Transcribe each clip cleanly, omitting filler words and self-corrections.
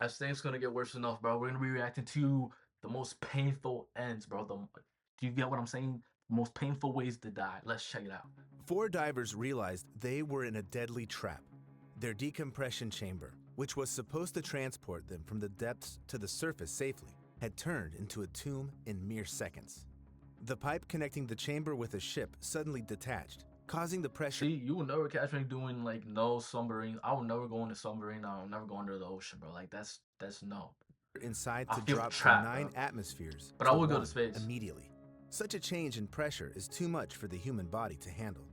As things gonna get worse enough, bro. We're gonna be reacting to the most painful ends, bro. Do you get what I'm saying? The most painful ways to die. Let's check it out. Four divers realized they were in a deadly trap. Their decompression chamber, which was supposed to transport them from the depths to the surface safely, had turned into a tomb in mere seconds. The pipe connecting the chamber with a ship suddenly detached, causing the pressure. See, you will never catch me doing like no submarine. I will never go in a submarine. I will never go under the ocean, bro. Like that's no. Inside I to feel drop from trapped, 9 bro. atmospheres But I to would go to 1 space. immediately. Such a change in pressure is too much for the human body to handle.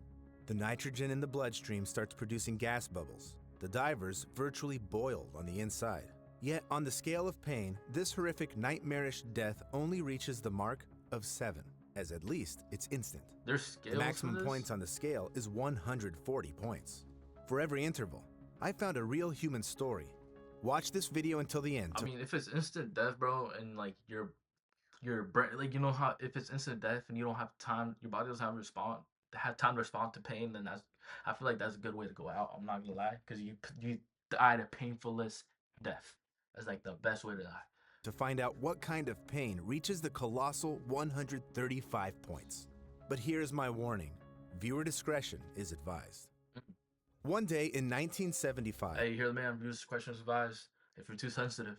The nitrogen in the bloodstream starts producing gas bubbles. The divers virtually boiled on the inside. Yet, on the scale of pain, this horrific nightmarish death only reaches the mark of 7, as at least it's instant. There's scales The maximum for this? points on the scale is 140 points. For every interval, I found a real human story. Watch this video until the end. I mean, if it's instant death, bro, and like your brain, like you know how if it's instant death and you don't have time, your body doesn't have time to respond to pain, then I feel like that's a good way to go out. I'm not gonna lie, because you died a painfullest death. That's like the best way to die. To find out what kind of pain reaches the colossal 135 points. But here's my warning. Viewer discretion is advised. One day in 1975, Hey, you hear the man? Views, questions, advice. If you're too sensitive,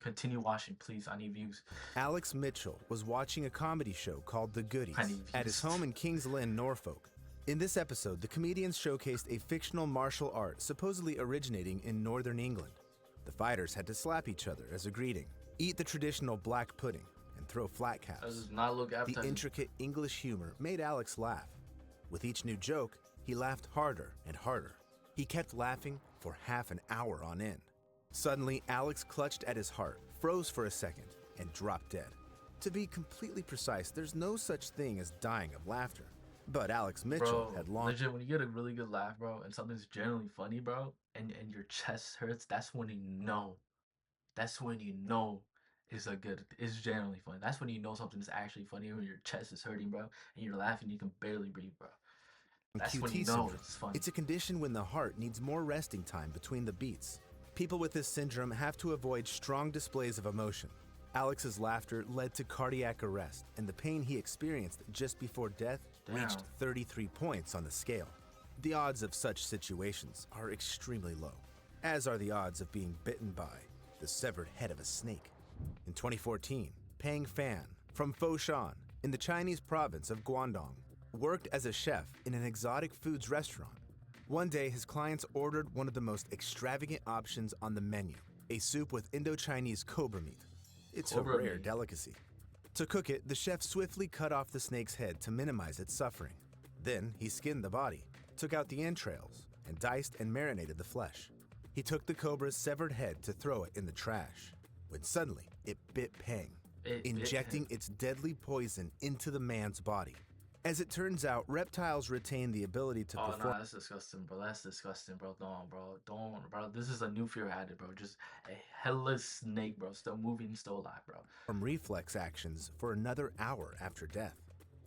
continue watching, please. I need views. Alex Mitchell was watching a comedy show called The Goodies I need at his views. home in Kings Lynn, Norfolk. In this episode, the comedians showcased a fictional martial art supposedly originating in northern England. The fighters had to slap each other as a greeting, eat the traditional black pudding, and throw flat That caps. does not look The appetizing. intricate English humor made Alex laugh. With each new joke, he laughed harder and harder. He kept laughing for half an hour on end. Suddenly, Alex clutched at his heart, froze for a second, and dropped dead. To be completely precise, there's no such thing as dying of laughter. But Alex Mitchell Bro, had long. legit, when you get a really good laugh, bro, and something's genuinely funny, bro, and your chest hurts, that's when you know. That's when you know it's genuinely funny. That's when you know something is actually funny when your chest is hurting, bro, and you're laughing, you can barely breathe, bro. That's when QT you know syndrome. it's funny. It's a condition when the heart needs more resting time between the beats. People with this syndrome have to avoid strong displays of emotion. Alex's laughter led to cardiac arrest, and the pain he experienced just before death reached 33 points on the scale. The odds of such situations are extremely low, as are the odds of being bitten by the severed head of a snake. In 2014, Pang Fan from Foshan in the Chinese province of Guangdong worked as a chef in an exotic foods restaurant. One day, his clients ordered one of the most extravagant options on the menu, a soup with Indo-Chinese cobra meat. It's a rare delicacy. To cook it, the chef swiftly cut off the snake's head to minimize its suffering. Then, he skinned the body, took out the entrails, and diced and marinated the flesh. He took the cobra's severed head to throw it in the trash, when suddenly it bit Pang, injecting its deadly poison into the man's body. As it turns out, reptiles retain the ability to perform. Oh no, that's disgusting, bro. That's disgusting, bro. Don't, bro. This is a new fear I added, bro. Just a headless snake, bro. Still moving, still alive, bro. From reflex actions for another hour after death.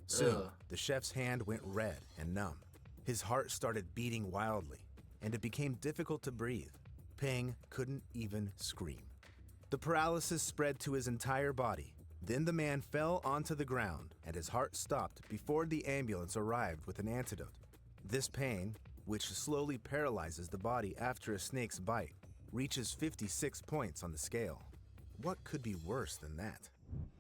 Soon, the chef's hand went red and numb. His heart started beating wildly, and it became difficult to breathe. Pang couldn't even scream. The paralysis spread to his entire body. Then the man fell onto the ground, and his heart stopped before the ambulance arrived with an antidote. This pain, which slowly paralyzes the body after a snake's bite, reaches 56 points on the scale. What could be worse than that?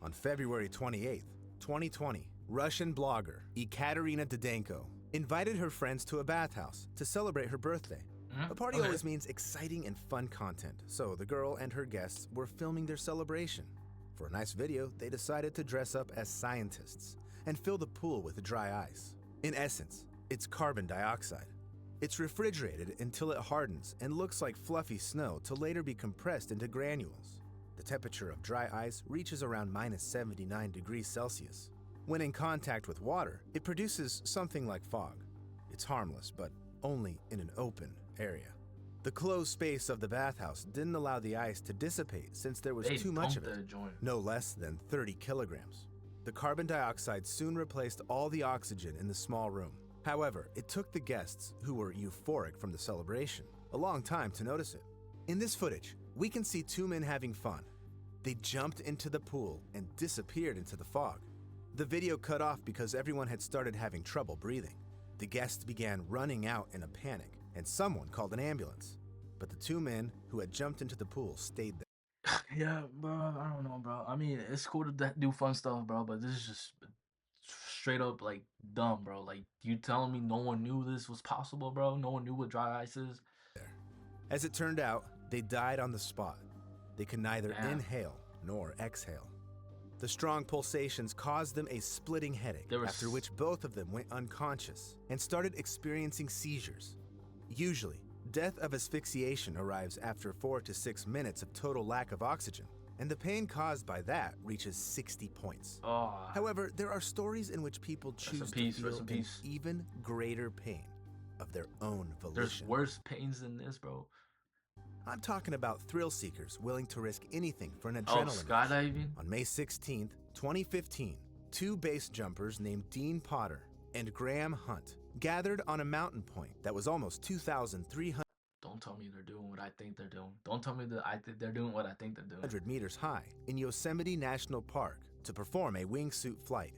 On February 28, 2020, Russian blogger Ekaterina Didenko invited her friends to a bathhouse to celebrate her birthday. A party always means exciting and fun content, so the girl and her guests were filming their celebration. For a nice video, they decided to dress up as scientists and fill the pool with dry ice. In essence, it's carbon dioxide. It's refrigerated until it hardens and looks like fluffy snow to later be compressed into granules. The temperature of dry ice reaches around -79 degrees Celsius. When in contact with water, it produces something like fog. It's harmless, but only in an open area. The closed space of the bathhouse didn't allow the ice to dissipate since there was too much of it, no less than 30 kilograms. The carbon dioxide soon replaced all the oxygen in the small room. However, it took the guests, who were euphoric from the celebration, a long time to notice it. In this footage, We can see two men having fun. They jumped into the pool and disappeared into the fog. The video cut off because everyone had started having trouble breathing. The guests began running out in a panic, and someone called an ambulance. But the two men who had jumped into the pool stayed there. Yeah, bro. I don't know, bro. I mean, it's cool to do fun stuff, bro, but this is just straight up like dumb, bro. Like you telling me no one knew this was possible, bro? No one knew what dry ice is. As it turned out, they died on the spot. They could neither Damn. inhale nor exhale. The strong pulsations caused them a splitting headache, after which both of them went unconscious and started experiencing seizures. Usually, death of asphyxiation arrives after 4 to 6 minutes of total lack of oxygen, and the pain caused by that reaches 60 points. Oh. However, there are stories in which people choose to feel an even greater pain of their own volition. There's worse pains than this, bro. I'm talking about thrill seekers willing to risk anything for an adrenaline rush. Skydiving? On May 16th, 2015, two base jumpers named Dean Potter and Graham Hunt gathered on a mountain point that was almost 2,300 Don't tell me they're doing what I think they're doing. Don't tell me that they're doing what I think they're doing. 100 meters high in Yosemite National Park to perform a wingsuit flight.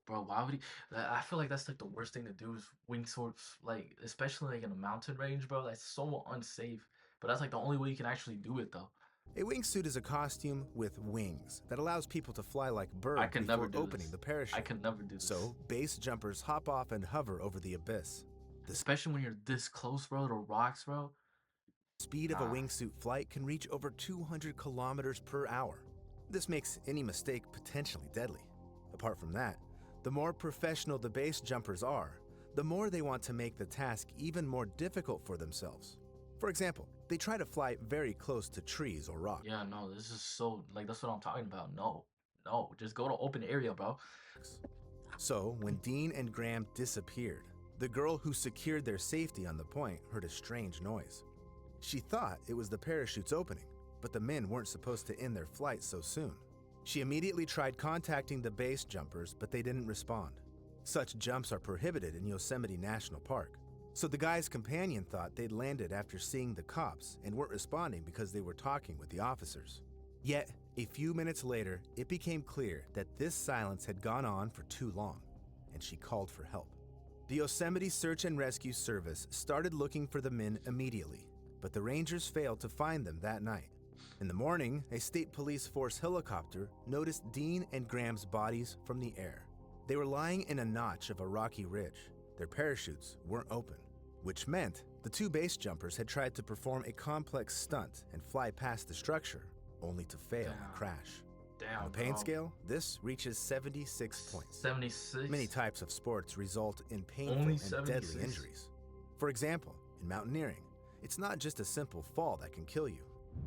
Bro, why would he? I feel like that's like the worst thing to do is wingsuits, like especially like in a mountain range, bro. That's so unsafe. But that's like the only way you can actually do it, though. A wingsuit is a costume with wings that allows people to fly like birds before opening the parachute. I can never do this. So, base jumpers hop off and hover over the abyss. Especially when you're this close, bro, to rocks, bro. The speed of a wingsuit flight can reach over 200 kilometers per hour. This makes any mistake potentially deadly. Apart from that, the more professional the base jumpers are, the more they want to make the task even more difficult for themselves. For example, they try to fly very close to trees or rocks. Yeah, no, this is so, like, that's what I'm talking about. No, just go to open area, bro. So, when Dean and Graham disappeared, the girl who secured their safety on the point heard a strange noise. She thought it was the parachute's opening, but the men weren't supposed to end their flight so soon. She immediately tried contacting the base jumpers, but they didn't respond. Such jumps are prohibited in Yosemite National Park. So the guy's companion thought they'd landed after seeing the cops and weren't responding because they were talking with the officers. Yet, a few minutes later, it became clear that this silence had gone on for too long, and she called for help. The Yosemite Search and Rescue Service started looking for the men immediately, but the rangers failed to find them that night. In the morning, a state police force helicopter noticed Dean and Graham's bodies from the air. They were lying in a notch of a rocky ridge. Their parachutes weren't open, which meant the two base jumpers had tried to perform a complex stunt and fly past the structure, only to fail and crash. Damn, on the pain scale, this reaches 76 points. 76? Many types of sports result in painful and deadly injuries. For example, in mountaineering, it's not just a simple fall that can kill you.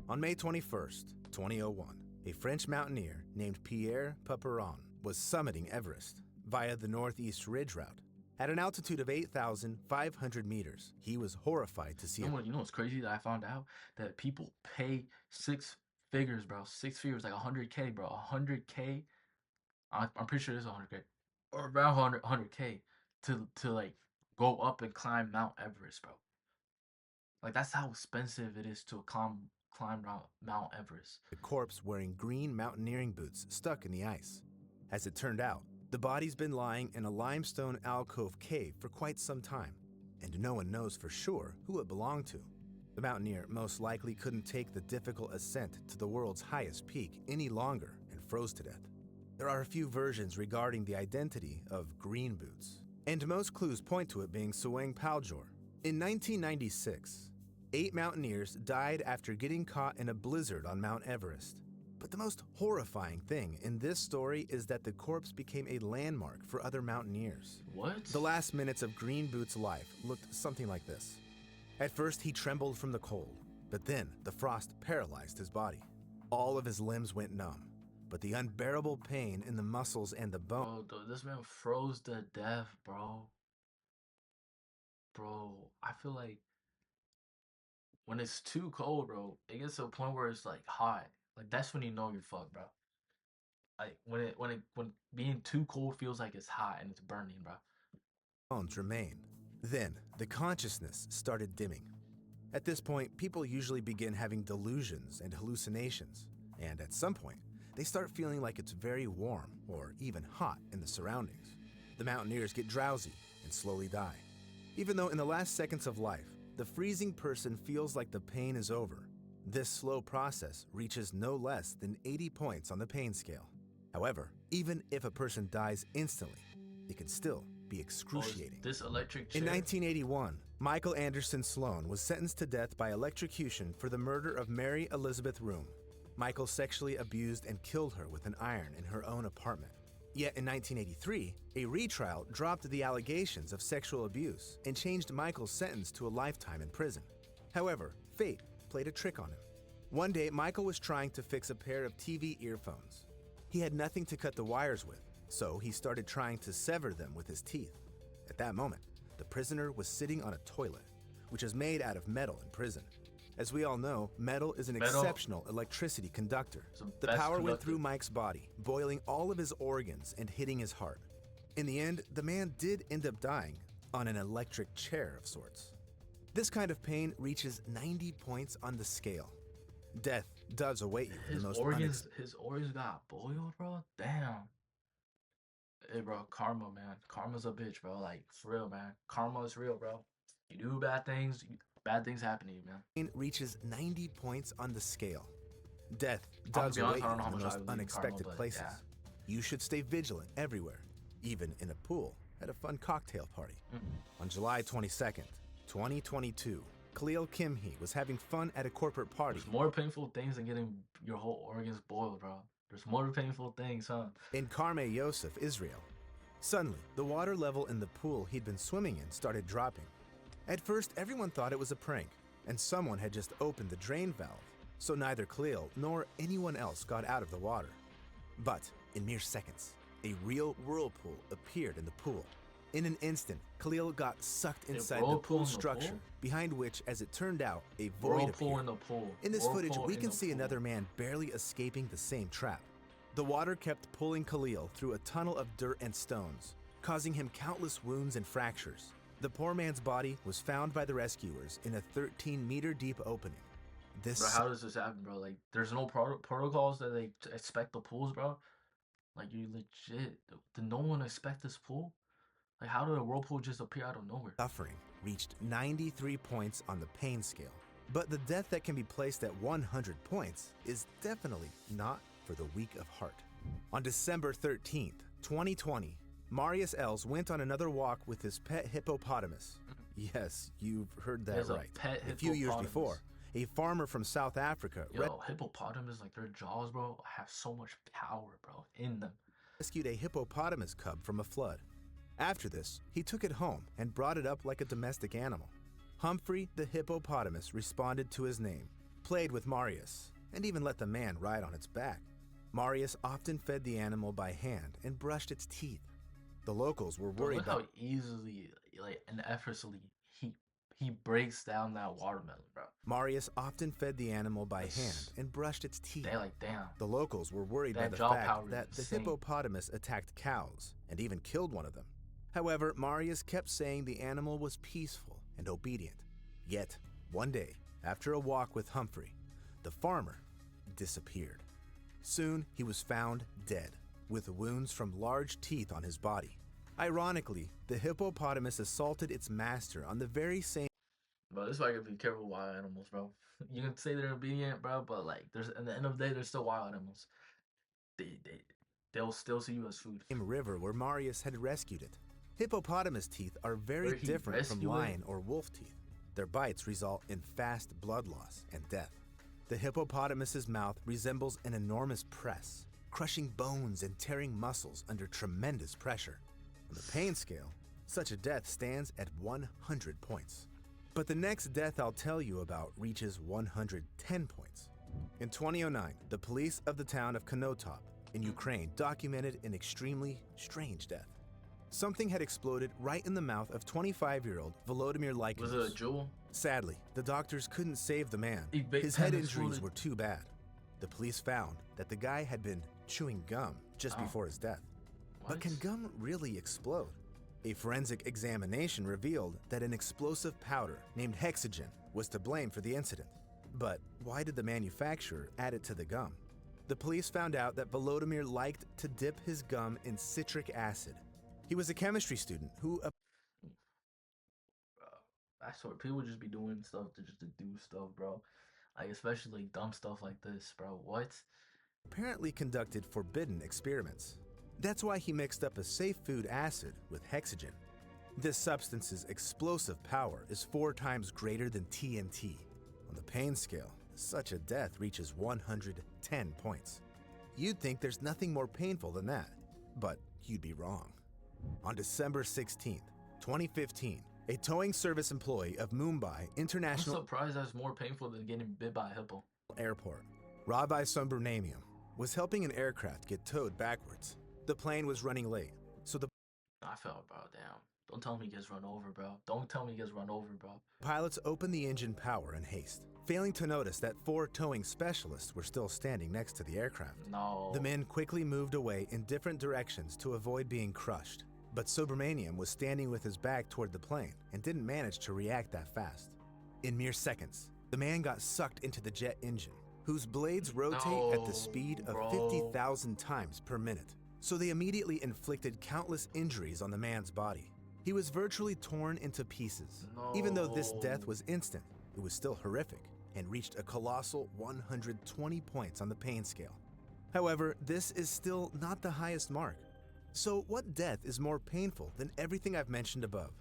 On May 21st, 2001, a French mountaineer named Pierre Paperon was summiting Everest via the Northeast Ridge Route. At an altitude of 8,500 meters, he was horrified to see You know what's crazy that I found out? That people pay 6 figures, bro. 6 figures, like 100K, bro. 100K. I'm pretty sure it's 100K. Or around 100K to like go up and climb Mount Everest, bro. Like that's how expensive it is to climb Mount Everest. The corpse wearing green mountaineering boots stuck in the ice. As it turned out, the body's been lying in a limestone alcove cave for quite some time, and no one knows for sure who it belonged to. The mountaineer most likely couldn't take the difficult ascent to the world's highest peak any longer and froze to death. There are a few versions regarding the identity of Green Boots, and most clues point to it being Sueng Paljor. In 1996, 8 mountaineers died after getting caught in a blizzard on Mount Everest. But the most horrifying thing in this story is that the corpse became a landmark for other mountaineers. What? The last minutes of Green Boots' life looked something like this. At first, he trembled from the cold, but then the frost paralyzed his body. All of his limbs went numb, but the unbearable pain in the muscles and the bone. Bro, this man froze to death, bro. Bro, I feel like when it's too cold, bro, it gets to a point where it's like hot. Like that's when you know you're fucked, bro. Like when being too cold feels like it's hot and it's burning, bro. Bones remained. Then the consciousness started dimming. At this point, people usually begin having delusions and hallucinations, and at some point, they start feeling like it's very warm or even hot in the surroundings. The mountaineers get drowsy and slowly die. Even though in the last seconds of life, the freezing person feels like the pain is over, this slow process reaches no less than 80 points on the pain scale. However, even if a person dies instantly, it can still be excruciating. This electric chair? In 1981, Michael Anderson Sloan was sentenced to death by electrocution for the murder of Mary Elizabeth Room. Michael sexually abused and killed her with an iron in her own apartment. Yet in 1983, a retrial dropped the allegations of sexual abuse and changed Michael's sentence to a lifetime in prison. However, fate played a trick on him. One day, Michael was trying to fix a pair of TV earphones. He had nothing to cut the wires with, so he started trying to sever them with his teeth. At that moment, the prisoner was sitting on a toilet, which is made out of metal in prison. As we all know, metal is an exceptional electricity conductor. The power went through Mike's body, boiling all of his organs and hitting his heart. In the end, the man did end up dying on an electric chair of sorts. This kind of pain reaches 90 points on the scale. Death does await you with the most his organs got boiled, bro? Damn. Hey, bro, karma, man. Karma's a bitch, bro. Like, for real, man. Karma is real, bro. You do bad things happen to you, man. Pain reaches 90 points on the scale. Death does await you in the most unexpected places. Yeah. You should stay vigilant everywhere, even in a pool at a fun cocktail party. On July 22nd, 2022, Khalil Kimhi was having fun at a corporate party. There's more painful things than getting your whole organs boiled, bro. There's more painful things, huh? In Karmeh Yosef, Israel. Suddenly, the water level in the pool he'd been swimming in started dropping. At first, everyone thought it was a prank, and someone had just opened the drain valve, so neither Khalil nor anyone else got out of the water. But in mere seconds, a real whirlpool appeared in the pool. In an instant, Khalil got sucked inside the pool structure, behind which, as it turned out, a void appeared. In this footage, we can see another man barely escaping the same trap. The water kept pulling Khalil through a tunnel of dirt and stones, causing him countless wounds and fractures. The poor man's body was found by the rescuers in a 13-meter-deep opening. Bro, how does this happen, bro? Like, there's no protocols that they expect the pools, bro? Like, you legit... Did no one expect this pool? Like, how did a whirlpool just appear out of nowhere? Suffering reached 93 points on the pain scale. But the death that can be placed at 100 points is definitely not for the weak of heart. On December 13th, 2020, Marius Els went on another walk with his pet hippopotamus. Yes, you've heard that right. A few years before, a farmer from South Africa... hippopotamus, like their jaws, bro, have so much power, bro, in them. ...rescued a hippopotamus cub from a flood. After this, he took it home and brought it up like a domestic animal. Humphrey the hippopotamus responded to his name, played with Marius, and even let the man ride on its back. Marius often fed the animal by hand and brushed its teeth. The locals were worried about how easily, like, and effortlessly he breaks down that watermelon, bro. Marius often fed the animal by hand and brushed its teeth. They're like, damn. The locals were worried by the fact that the hippopotamus attacked cows and even killed one of them. However, Marius kept saying the animal was peaceful and obedient. Yet, one day, after a walk with Humphrey, the farmer disappeared. Soon, he was found dead, with wounds from large teeth on his body. Ironically, the hippopotamus assaulted its master on the very same... Bro, this is why you gotta be careful with wild animals, bro. You can say they're obedient, bro, but like, at the end of the day, they're still wild animals. They'll still see you as food. ...same river where Marius had rescued it. Hippopotamus teeth are very different from lion or wolf teeth. Their bites result in fast blood loss and death. The hippopotamus's mouth resembles an enormous press, crushing bones and tearing muscles under tremendous pressure. On the pain scale, such a death stands at 100 points. But the next death I'll tell you about reaches 110 points. In 2009, the police of the town of Konotop in Ukraine documented an extremely strange death. Something had exploded right in the mouth of 25-year-old Volodymyr Lykinus. Was it a jewel? Sadly, the doctors couldn't save the man. His head injuries were too bad. The police found that the guy had been chewing gum just before his death. But can gum really explode? A forensic examination revealed that an explosive powder named hexogen was to blame for the incident. But why did the manufacturer add it to the gum? The police found out that Volodymyr liked to dip his gum in citric acid. He was a chemistry student who Bro, I swear people just be doing stuff to just to do stuff, bro. Like especially like dumb stuff like this, bro. What? apparently conducted forbidden experiments. That's why he mixed up a safe food acid with hexogen. This substance's explosive power is 4 times greater than TNT. On the pain scale, such a death reaches 110 points. You'd think there's nothing more painful than that, but you'd be wrong. On December 16th, 2015, a towing service employee of Mumbai I'm International surprised that's more painful than getting bit by a hippo. Airport, Ravi Subramaniam, was helping an aircraft get towed backwards. The plane was running late, so the I felt, bro. Damn. Don't tell me he gets run over, bro. Don't tell me he gets run over, bro. pilots opened the engine power in haste, failing to notice that 4 towing specialists were still standing next to the aircraft. No. The men quickly moved away in different directions to avoid being crushed, but Subramaniam was standing with his back toward the plane and didn't manage to react that fast. In mere seconds, the man got sucked into the jet engine, whose blades rotate at the speed of 50,000 times per minute. So they immediately inflicted countless injuries on the man's body. He was virtually torn into pieces. Even though this death was instant, it was still horrific and reached a colossal 120 points on the pain scale. However, this is still not the highest mark. So what death is more painful than everything I've mentioned above?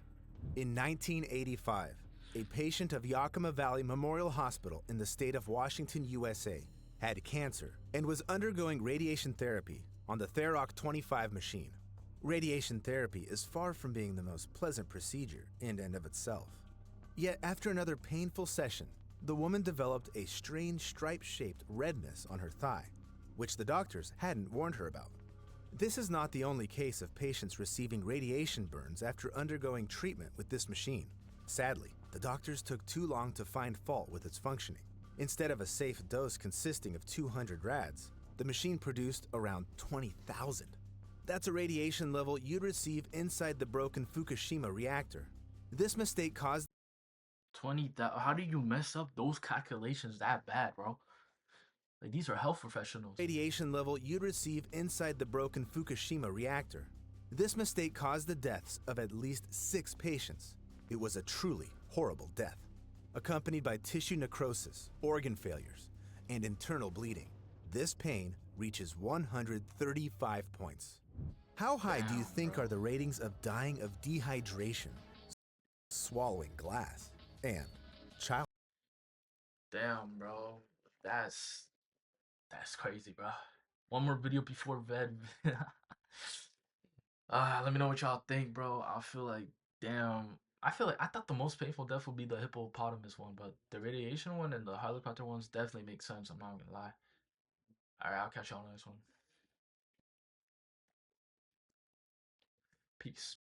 In 1985, a patient of Yakima Valley Memorial Hospital in the state of Washington, USA, had cancer and was undergoing radiation therapy on the Theroc 25 machine. Radiation therapy is far from being the most pleasant procedure in and of itself. Yet after another painful session, the woman developed a strange stripe-shaped redness on her thigh, which the doctors hadn't warned her about. This is not the only case of patients receiving radiation burns after undergoing treatment with this machine. Sadly, the doctors took too long to find fault with its functioning. Instead of a safe dose consisting of 200 rads, the machine produced around 20,000. That's a radiation level you'd receive inside the broken Fukushima reactor. This mistake caused 20,000. How do you mess up those calculations that bad, bro? Like these are health professionals. radiation level you'd receive inside the broken Fukushima reactor. This mistake caused the deaths of at least 6 patients. It was a truly horrible death, accompanied by tissue necrosis, organ failures, and internal bleeding. This pain reaches 135 points. How high do you think are the ratings of dying of dehydration, swallowing glass, and child? Damn, bro. That's crazy, bro. One more video before bed. Let me know what y'all think, bro. I feel like, damn. I thought the most painful death would be the hippopotamus one, but the radiation one and the helicopter ones definitely make sense. I'm not gonna lie. All right, I'll catch y'all on the next one. Peace.